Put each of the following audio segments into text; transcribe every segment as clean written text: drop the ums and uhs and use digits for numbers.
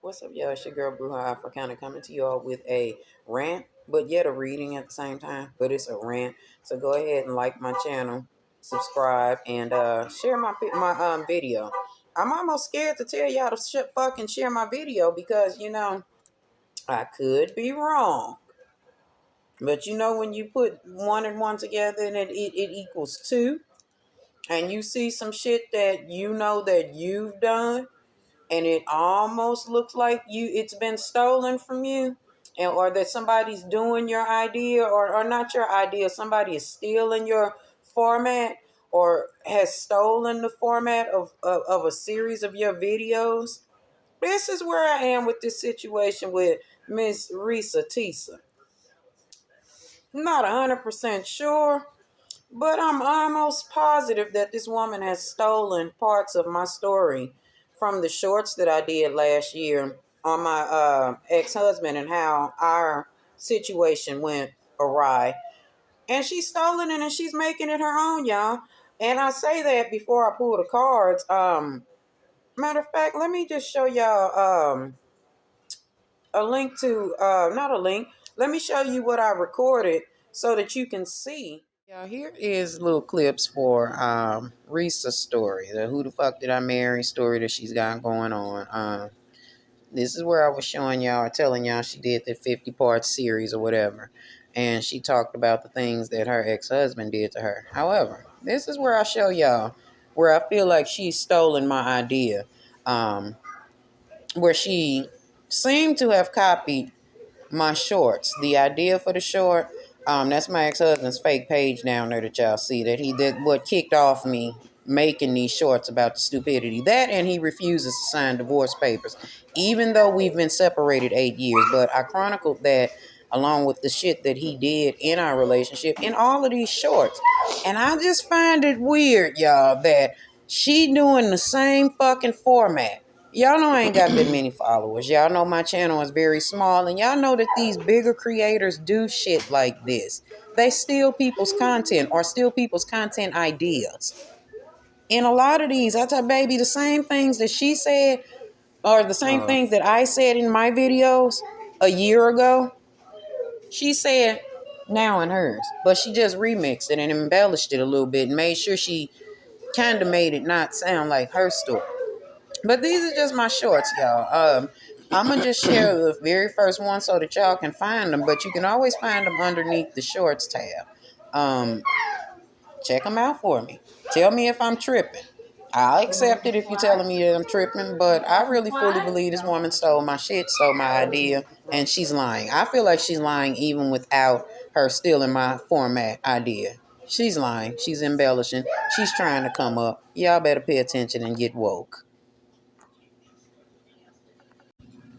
What's up, y'all? It's your girl, Bruja Africana, coming to y'all with a rant, but yet a reading at the same time. But it's a rant. So go ahead and like my channel, subscribe, and share my video. I'm almost scared to tell y'all to fucking share my video because, I could be wrong. But when you put one and one together and it equals two, and you see some shit that you know that you've done, and it almost looks like it's been stolen from you, and or that somebody's doing your idea, or not your idea, somebody is stealing your format or has stolen the format of a series of your videos. This is where I am with this situation with Miss Reesa Teesa. I'm not 100% sure, but I'm almost positive that this woman has stolen parts of my story from the shorts that I did last year on my ex-husband and how our situation went awry. And she's stolen it and she's making it her own, y'all. And I say that before I pull the cards. Matter of fact, let me just show y'all a link to, not a link. Let me show you what I recorded so that you can see. Yeah, here is little clips for Reesa's story, the who the fuck did I marry story that she's got going on. This is where I was showing y'all, telling y'all she did the 50-part series or whatever, and she talked about the things that her ex-husband did to her. However, this is where I show y'all where I feel like she's stolen my idea, where she seemed to have copied my shorts. The idea for the short, that's my ex-husband's fake page down there that y'all see, that he did what kicked off me making these shorts about the stupidity. That, and he refuses to sign divorce papers, even though we've been separated 8 years. But I chronicled that along with the shit that he did in our relationship in all of these shorts. And I just find it weird, y'all, that she doing the same fucking format. Y'all know I ain't got that many followers. Y'all know my channel is very small, and y'all know that these bigger creators do shit like this. They steal people's content or steal people's content ideas. And a lot of these, I tell baby, the same things that she said or the same things that I said in my videos a year ago, she said now in hers. But she just remixed it and embellished it a little bit and made sure she kind of made it not sound like her story. But these are just my shorts, y'all. I'm going to just share the very first one so that y'all can find them. But you can always find them underneath the shorts tab. Check them out for me. Tell me if I'm tripping. I'll accept it if you're telling me that I'm tripping. But I really fully believe this woman stole my shit, stole my idea. And she's lying. I feel like she's lying even without her stealing my format idea. She's lying. She's embellishing. She's trying to come up. Y'all better pay attention and get woke.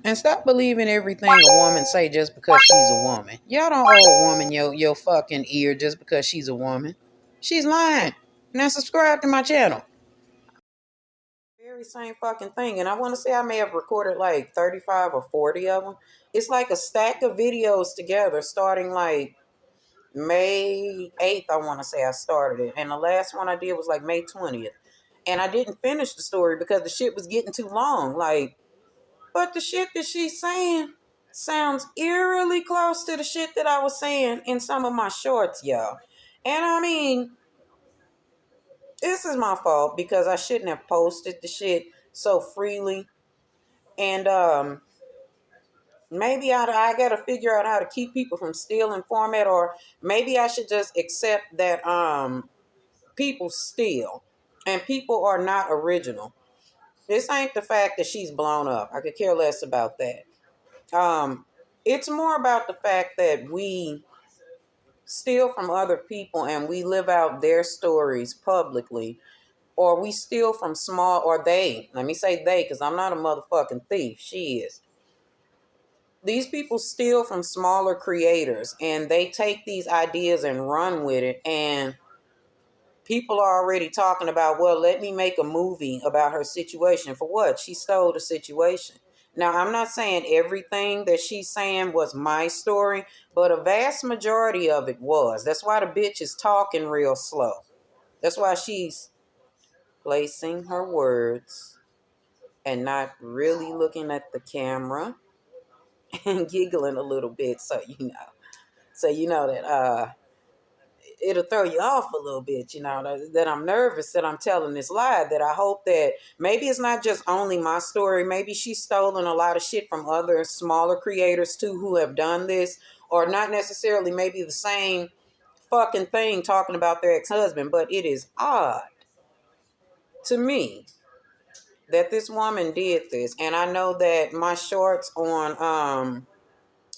And stop believing everything a woman say just because she's a woman. Y'all don't owe a woman your fucking ear just because she's a woman. She's lying. Now subscribe to my channel. Very same fucking thing. And I want to say I may have recorded like 35 or 40 of them. It's like a stack of videos together starting like May 8th, I want to say I started it. And the last one I did was like May 20th. And I didn't finish the story because the shit was getting too long. But the shit that she's saying sounds eerily close to the shit that I was saying in some of my shorts, y'all. And I mean, this is my fault because I shouldn't have posted the shit so freely. And maybe I got to figure out how to keep people from stealing format, or maybe I should just accept that people steal and people are not original. This ain't the fact that she's blown up. I could care less about that. It's more about the fact that we steal from other people and we live out their stories publicly, or we steal from small, or they, let me say they, because I'm not a motherfucking thief. She is. These people steal from smaller creators and they take these ideas and run with it. And people are already talking about, well, let me make a movie about her situation. For what? She stole the situation. Now, I'm not saying everything that she's saying was my story, but a vast majority of it was. That's why the bitch is talking real slow. That's why she's placing her words and not really looking at the camera and giggling a little bit, so you know that it'll throw you off a little bit, that I'm nervous that I'm telling this lie, that I hope that maybe it's not just only my story. Maybe she's stolen a lot of shit from other smaller creators too who have done this, or not necessarily maybe the same fucking thing talking about their ex-husband, but it is odd to me that this woman did this. And I know that my shorts on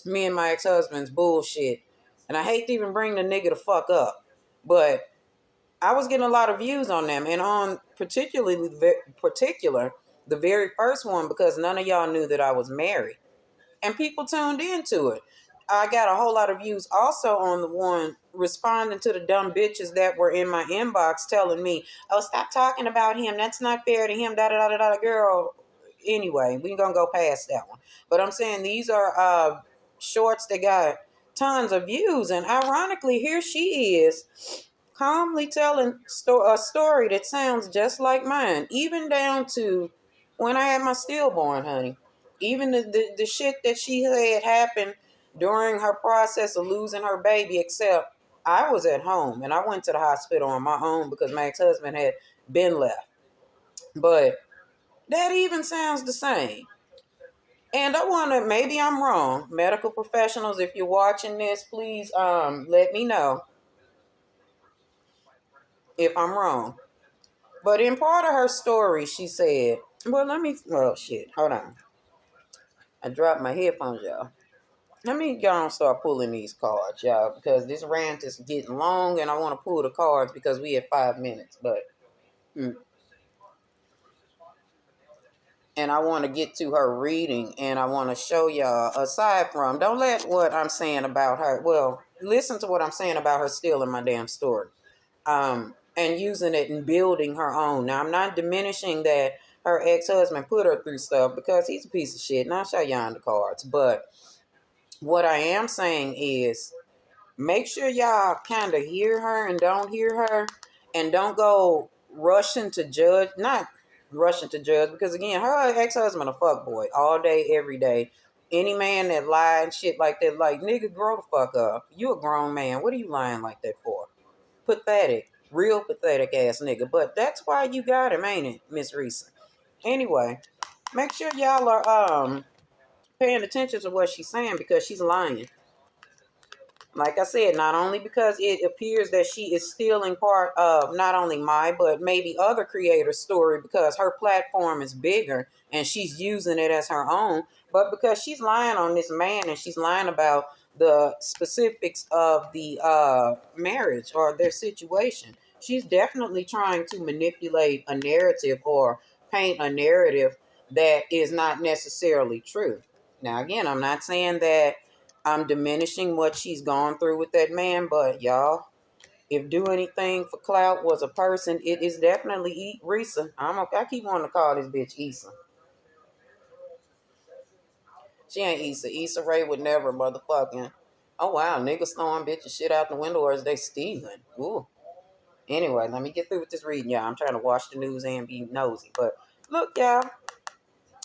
me and my ex-husband's bullshit, and I hate to even bring the nigga the fuck up, but I was getting a lot of views on them, and on the very first one, because none of y'all knew that I was married, and people tuned into it. I got a whole lot of views also on the one responding to the dumb bitches that were in my inbox telling me, "Oh, stop talking about him. That's not fair to him." Da da da da da. Girl. Anyway, we gonna go past that one. But I'm saying these are shorts that got tons of views, and ironically, here she is calmly telling a story that sounds just like mine, even down to when I had my stillborn, honey. Even the shit that she had happened during her process of losing her baby, except I was at home and I went to the hospital on my own because my ex-husband had been left. But that even sounds the same. And I want to, maybe I'm wrong. Medical professionals, if you're watching this, please let me know if I'm wrong. But in part of her story, she said, shit, hold on. I dropped my headphones, y'all. Let me go and start pulling these cards, y'all, because this rant is getting long and I want to pull the cards because we have 5 minutes. And I want to get to her reading, and I want to show y'all, aside from, don't let what I'm saying about her, listen to what I'm saying about her stealing my damn story. And using it and building her own. Now, I'm not diminishing that her ex-husband put her through stuff because he's a piece of shit, and I'll show y'all in the cards. But what I am saying is, make sure y'all kind of hear her and don't hear her, and don't go rushing to judge. Not rushing to judge, because again, her ex-husband a fuckboy all day, every day. Any man that lied and shit like that, like, nigga, grow the fuck up. You a grown man. What are you lying like that for? Pathetic. Real pathetic ass nigga. But that's why you got him, ain't it, Miss Reesa? Anyway, make sure y'all are paying attention to what she's saying, because she's lying. Like I said, not only because it appears that she is stealing part of not only my, but maybe other creators' story, because her platform is bigger and she's using it as her own, but because she's lying on this man and she's lying about the specifics of the marriage or their situation. She's definitely trying to manipulate a narrative or paint a narrative that is not necessarily true. Now, again, I'm not saying that I'm diminishing what she's gone through with that man, but y'all, if do anything for clout was a person, it is definitely Reesa. I keep wanting to call this bitch Issa. She ain't Issa. Issa Rae would never motherfucking. Oh wow, niggas throwing bitches shit out the window, or is they stealing? Ooh. Anyway, let me get through with this reading, y'all. I'm trying to watch the news and be nosy, but look, y'all,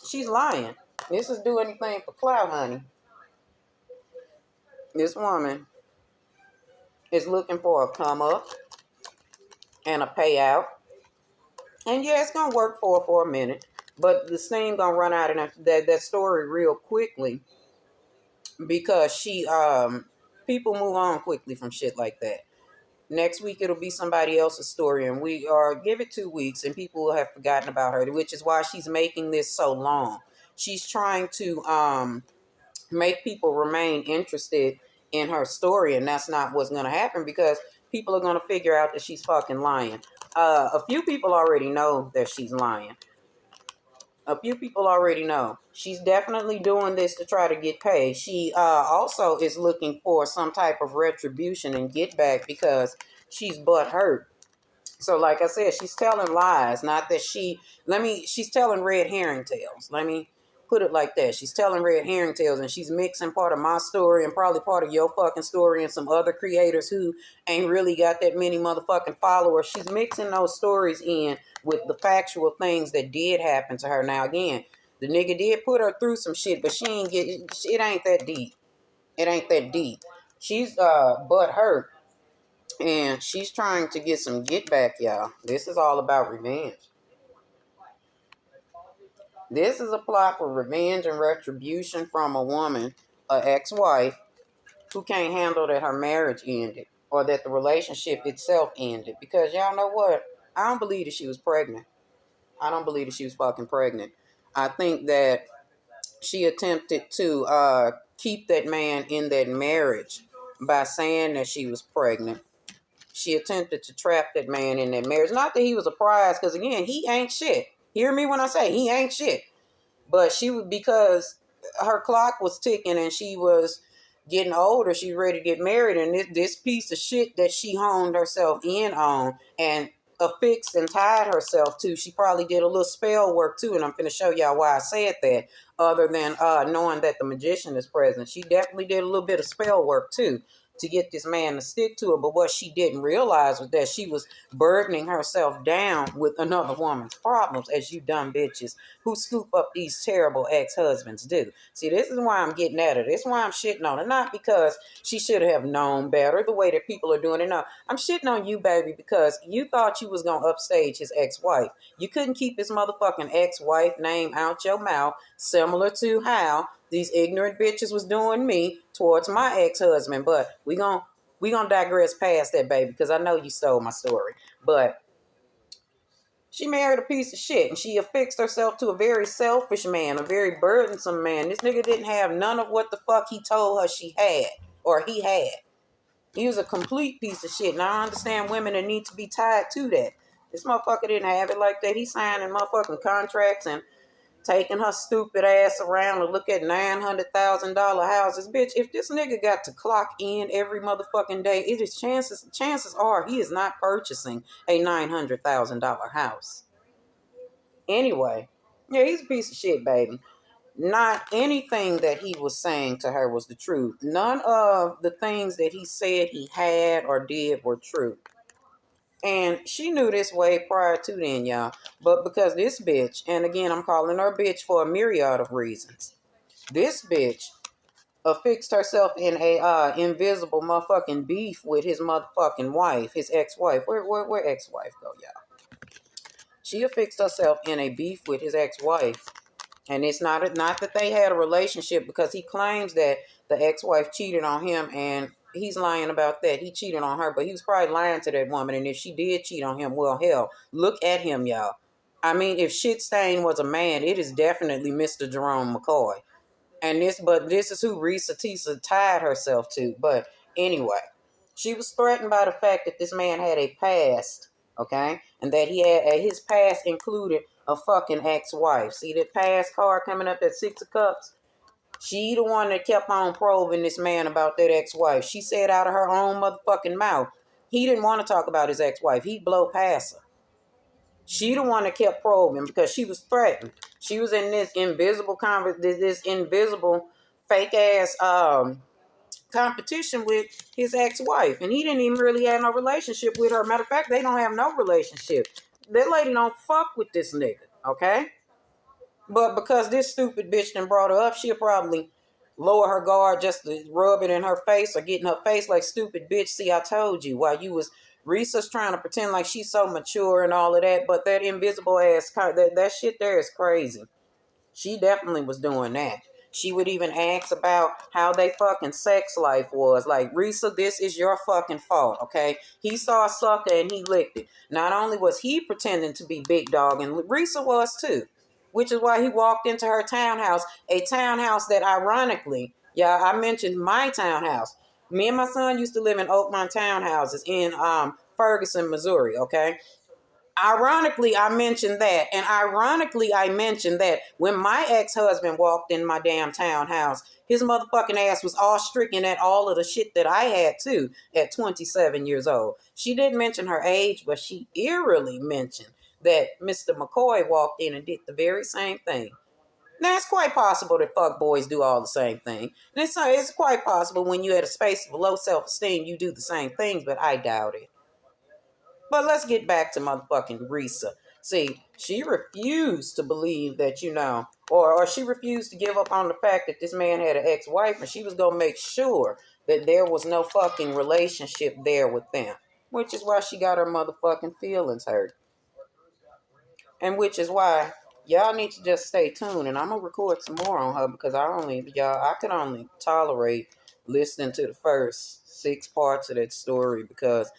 she's lying. This is do anything for clout, honey. This woman is looking for a come up and a payout. And yeah, it's gonna work for a minute, but the steam gonna run out of that story real quickly, because people move on quickly from shit like that. Next week it'll be somebody else's story, and we are give it 2 weeks and people will have forgotten about her, which is why she's making this so long. She's trying to make people remain interested in her story, and that's not what's gonna happen, because people are gonna figure out that she's fucking lying. A few people already know that she's lying. A few people already know. She's definitely doing this to try to get paid. She also is looking for some type of retribution and get back, because she's butt hurt. So like I said, she's telling lies. Not that she's telling red herring tales. Put it like that. She's telling red herring tales, and she's mixing part of my story and probably part of your fucking story and some other creators who ain't really got that many motherfucking followers. She's mixing those stories in with the factual things that did happen to her. Now, again, the nigga did put her through some shit, but she ain't get it. Ain't that deep. It ain't that deep. She's butt hurt, and she's trying to get some get back, y'all. This is all about revenge. This is a plot for revenge and retribution from a woman, an ex-wife, who can't handle that her marriage ended or that the relationship itself ended. Because y'all know what? I don't believe that she was pregnant. I don't believe that she was fucking pregnant. I think that she attempted to keep that man in that marriage by saying that she was pregnant. She attempted to trap that man in that marriage. Not that he was a prize, because again, he ain't shit. Hear me when I say he ain't shit. But she was, because her clock was ticking and she was getting older, she was ready to get married. And this piece of shit that she honed herself in on and affixed and tied herself to, she probably did a little spell work too. And I'm going to show y'all why I said that, other than knowing that the magician is present. She definitely did a little bit of spell work too to get this man to stick to her. But what she didn't realize was that she was burdening herself down with another woman's problems, as you dumb bitches who scoop up these terrible ex-husbands do. See, this is why I'm getting at her. This is why I'm shitting on her. Not because she should have known better the way that people are doing it. No, I'm shitting on you, baby, because you thought you was going to upstage his ex-wife. You couldn't keep his motherfucking ex-wife name out your mouth, similar to how these ignorant bitches was doing me towards my ex-husband. But we gonna digress past that, baby, because I know you stole my story. But she married a piece of shit, and she affixed herself to a very selfish man, a very burdensome man. This nigga didn't have none of what the fuck he told her she had, or he had. He was a complete piece of shit, and I understand women that need to be tied to that. This motherfucker didn't have it like that. He signing motherfucking contracts and taking her stupid ass around to look at $900,000 houses. Bitch, if this nigga got to clock in every motherfucking day, it is chances are he is not purchasing a $900,000 house. Anyway, yeah, he's a piece of shit, baby. Not anything that he was saying to her was the truth. None of the things that he said he had or did were true. And she knew this way prior to then, y'all. But because this bitch, and again, I'm calling her bitch for a myriad of reasons. This bitch affixed herself in a invisible motherfucking beef with his motherfucking wife, his ex-wife. Where ex-wife go, y'all? She affixed herself in a beef with his ex-wife. And it's not that they had a relationship, because he claims that the ex-wife cheated on him, and he's lying about that. He cheated on her, but he was probably lying to that woman. And if she did cheat on him, well, hell, look at him, y'all. I mean, if Shitstain was a man, it is definitely Mr. Jerome McCoy. And this is who Reesa Teesa tied herself to. But anyway, she was threatened by the fact that this man had a past, okay? And that he had, his past included a fucking ex-wife. See that past card coming up, that Six of Cups? She the one that kept on probing this man about that ex-wife. She said out of her own motherfucking mouth, he didn't want to talk about his ex-wife. He'd blow past her. She the one that kept probing because she was threatened. She was in this invisible this invisible fake ass competition with his ex-wife, and he didn't even really have no relationship with her. Matter of fact, they don't have no relationship. That lady don't fuck with this nigga, okay? But because this stupid bitch done brought her up, she'll probably lower her guard just to rub it in her face or get in her face like, stupid bitch, see, I told you. While you was, Reesa's trying to pretend like she's so mature and all of that, but that invisible ass, that shit there is crazy. She definitely was doing that. She would even ask about how they fucking sex life was. Like, Reesa, this is your fucking fault, okay? He saw a sucker and he licked it. Not only was he pretending to be big dog, and Reesa was too, which is why he walked into her townhouse, a townhouse that ironically, yeah, I mentioned my townhouse. Me and my son used to live in Oakmont townhouses in Ferguson, Missouri, okay? Ironically, I mentioned that. And ironically, I mentioned that when my ex-husband walked in my damn townhouse, his motherfucking ass was all stricken at all of the shit that I had too at 27 years old. She didn't mention her age, but she eerily mentioned that Mr. McCoy walked in and did the very same thing. Now, it's quite possible that fuck boys do all the same thing. And it's quite possible when you're at a space of low self-esteem, you do the same things, but I doubt it. But let's get back to motherfucking Reesa. See, she refused to believe that, or she refused to give up on the fact that this man had an ex-wife, and she was going to make sure that there was no fucking relationship there with them. Which is why she got her motherfucking feelings hurt. And which is why y'all need to just stay tuned. And I'm going to record some more on her because I could only tolerate listening to the first 6 parts of that story because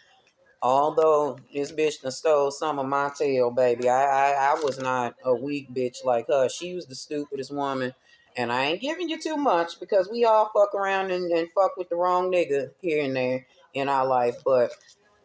although this bitch done stole some of my tail, baby, I was not a weak bitch like her. She was the stupidest woman. And I ain't giving you too much because we all fuck around and fuck with the wrong nigga here and there in our life. But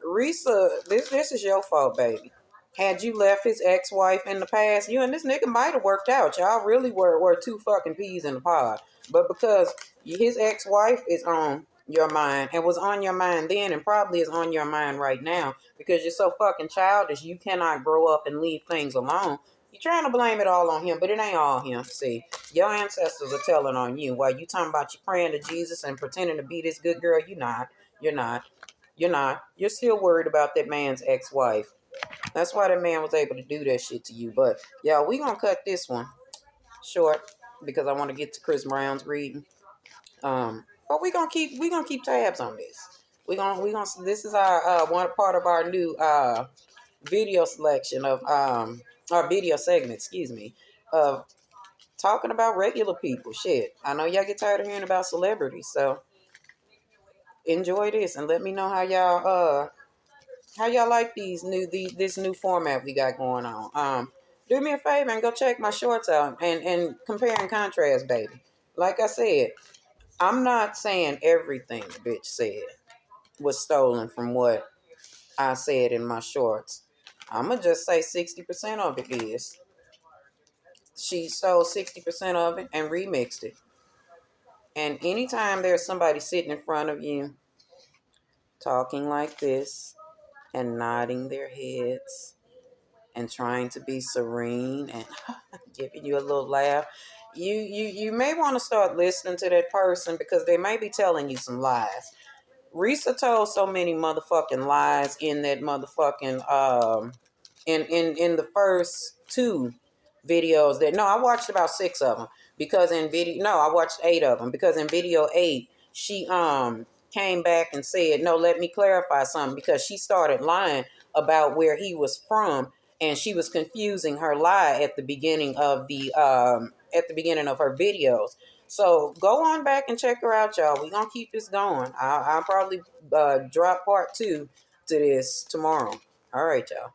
Reesa, this is your fault, baby. Had you left his ex-wife in the past, you and this nigga might have worked out. Y'all really were two fucking peas in the pod. But because his ex-wife is on your mind and was on your mind then and probably is on your mind right now because you're so fucking childish, you cannot grow up and leave things alone. You're trying to blame it all on him, but it ain't all him. See, your ancestors are telling on you. While you talking about you praying to Jesus and pretending to be this good girl, you're not. You're not. You're not. You're still worried about that man's ex-wife. That's why that man was able to do that shit to you. But yeah, we gonna cut this one short because I want to get to Chris Brown's reading. But we gonna keep tabs on this. We gonna this is our one part of our new video selection of our video segment, excuse me, of talking about regular people. Shit. I know y'all get tired of hearing about celebrities, so enjoy this and let me know how y'all like this new format we got going on. Do me a favor and go check my shorts out and compare and contrast, baby. Like I said, I'm not saying everything the bitch said was stolen from what I said in my shorts. I'ma just say 60% of it is. She stole 60% of it and remixed it. And anytime there's somebody sitting in front of you talking like this and nodding their heads and trying to be serene and giving you a little laugh, you may want to start listening to that person because they may be telling you some lies. Reesa told so many motherfucking lies in that motherfucking in the first 2 videos that no, I watched about 6 of them because in video no, I watched 8 of them because in video 8 she came back and said, "No, let me clarify something," because she started lying about where he was from and she was confusing her lie at the beginning of her videos. So go on back and check her out, y'all. We're going to keep this going. I'll probably drop part 2 to this tomorrow. All right, y'all.